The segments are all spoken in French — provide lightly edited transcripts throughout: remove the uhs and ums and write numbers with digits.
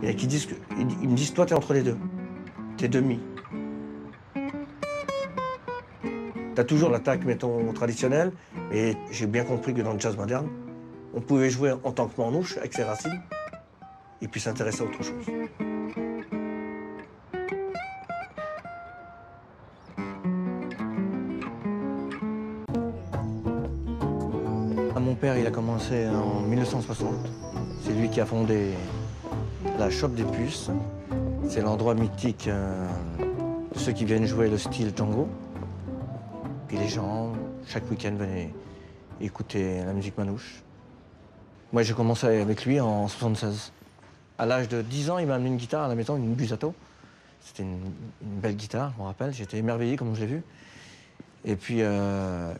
Il y en a qui disent ils me disent, toi, t'es entre les deux. T'es demi. T'as toujours l'attaque, mettons, traditionnelle, et j'ai bien compris que dans le jazz moderne, on pouvait jouer en tant que manouche avec ses racines, et puis s'intéresser à autre chose. Mon père, il a commencé en 1960. C'est lui qui a fondé la Chope des Puces. C'est l'endroit mythique de ceux qui viennent jouer le style tango. Puis les gens, chaque week-end, venaient écouter la musique manouche. Moi, j'ai commencé avec lui en 76. À l'âge de 10 ans, il m'a amené une guitare à la maison, une Busato. C'était une belle guitare, je me rappelle. J'étais émerveillé comme je l'ai vu. Et puis,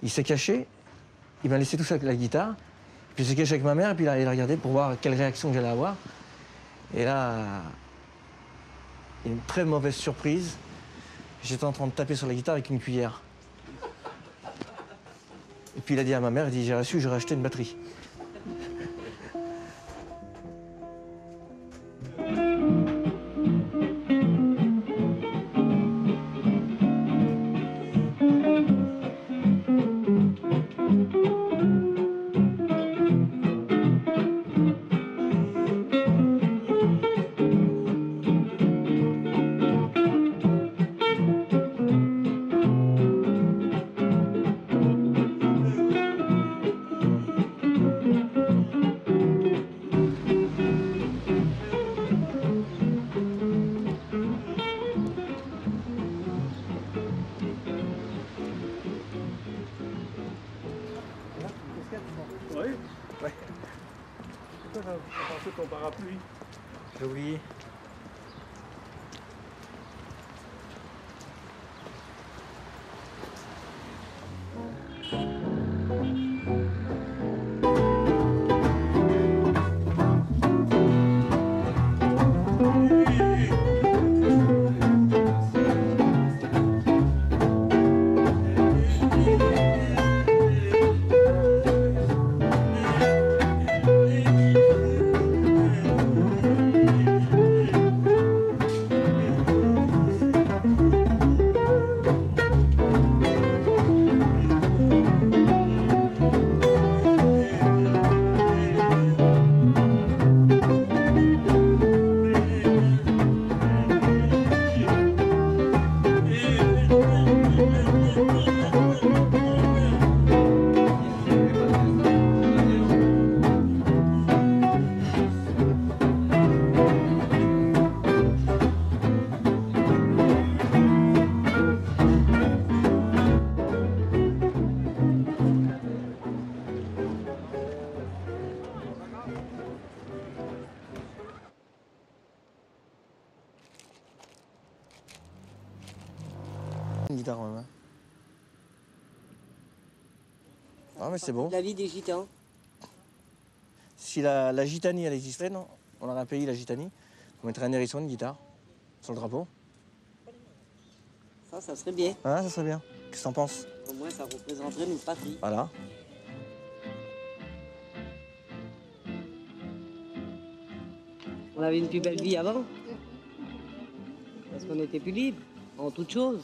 il s'est caché. Il m'a laissé tout seul avec la guitare. Puis il s'est caché avec ma mère, et puis il a regardé pour voir quelle réaction j'allais avoir. Et là, une très mauvaise surprise. J'étais en train de taper sur la guitare avec une cuillère. Et puis il a dit à ma mère, il dit, j'ai reçu, j'aurais acheté une batterie. Oui. Ouais. Pourquoi t'as pensé ton parapluie? J'ai oublié. Une guitare en main. Ah mais c'est beau. La vie des gitans. Si la Gitanie, elle existait, non, on aurait un pays, la Gitanie, on mettrait un hérisson, une guitare, sur le drapeau. Ça serait bien. Ah, ça serait bien. Qu'est-ce que t'en penses? Au moins, ça représenterait notre patrie. Voilà. On avait une plus belle vie avant. Parce qu'on était plus libre, en toutes choses.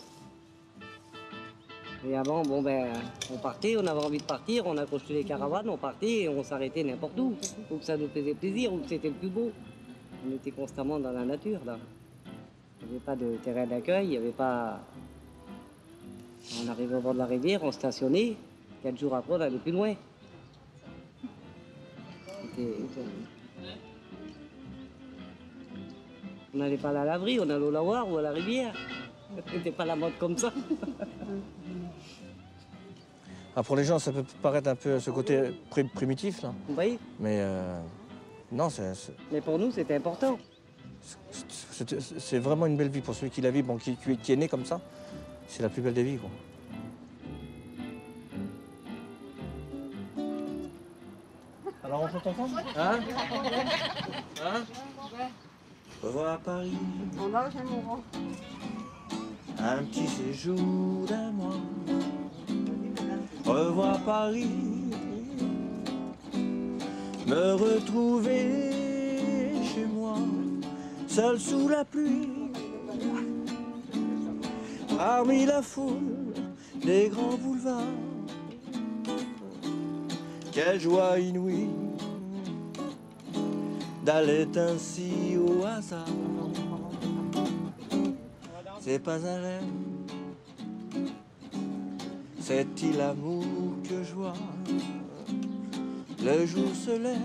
Et avant, bon ben, on partait, on avait envie de partir, on accrochait les caravanes, on partait et on s'arrêtait n'importe où. Où que ça nous faisait plaisir, où que c'était le plus beau. On était constamment dans la nature, là. Il n'y avait pas de terrain d'accueil, il n'y avait pas... On arrivait au bord de la rivière, on stationnait. 4 jours après, on allait plus loin. On n'allait pas à la laverie, on allait au lavoir ou à la rivière. C'était pas la mode comme ça. Ah, pour les gens, ça peut paraître un peu ce côté primitif, là. Vous voyez? Mais non, Mais pour nous, c'était important. c'est vraiment une belle vie pour celui qui la vit, bon, qui est né comme ça. C'est la plus belle des vies, quoi. Alors on chante ensemble? Hein? Hein? Revoir Paris. On a chez mon grand. Un petit séjour d'un mois. Revoir Paris. Me retrouver chez moi. seul sous la pluie, parmi la foule des grands boulevards. Quelle joie inouïe d'aller ainsi au hasard. C'est pas un rêve, c'est-il l'amour que je vois? Le jour se lève,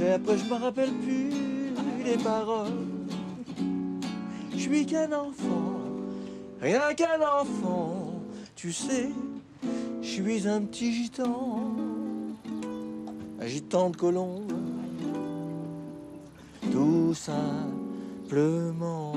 et après je me rappelle plus les paroles. Je suis qu'un enfant, rien qu'un enfant, tu sais, je suis un petit gitan, un gitan de colombe, tout simplement.